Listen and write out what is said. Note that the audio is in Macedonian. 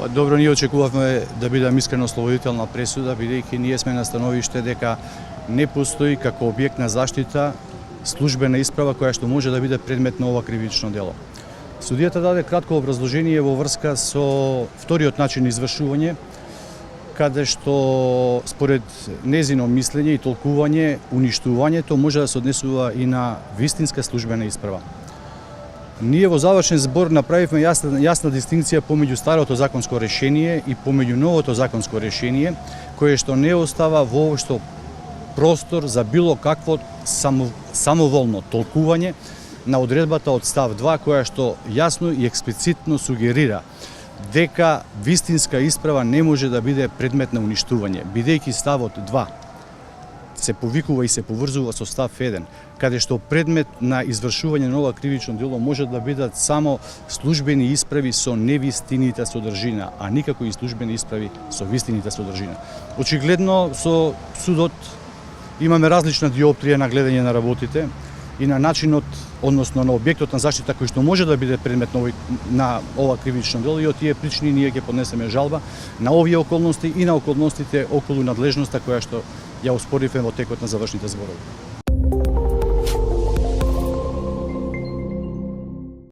Добро, ние очекувавме да биде искрено ослободителна пресуда, бидејќи ние сме на становиште дека не постои како објект на заштита службена исправа која што може да биде предмет на ова кривично дело. Судијата даде кратко образложение во врска со вториот начин извршување, каде што според незино мислење и толкување, уништувањето може да се однесува и на вистинска службена исправа. Ние во завршен збор направивме јасна дистинкција помеѓу старото законско решение и помеѓу новото законско решение, кое што не остава воопшто простор за било какво самоволно толкување на одредбата од став 2, која што јасно и експлицитно сугерира дека вистинска исправа не може да биде предмет на уништување, бидејќи ставот 2 се повикува и се поврзува со став 1, каде што предмет на извршување на ова кривично дело може да бидат само службени исправи со невистинита содржина, а никако и службени исправи со вистинита содржина. Очигледно со судот имаме различна диоптрија на гледање на работите и на начинот, односно на објектот на заштита кој што може да биде предмет на ова кривично дело, и од тие причини ние ќе поднесеме жалба на овие околности и на околностите околу надлежноста која што ја оспоривме во текот на завршните зборови.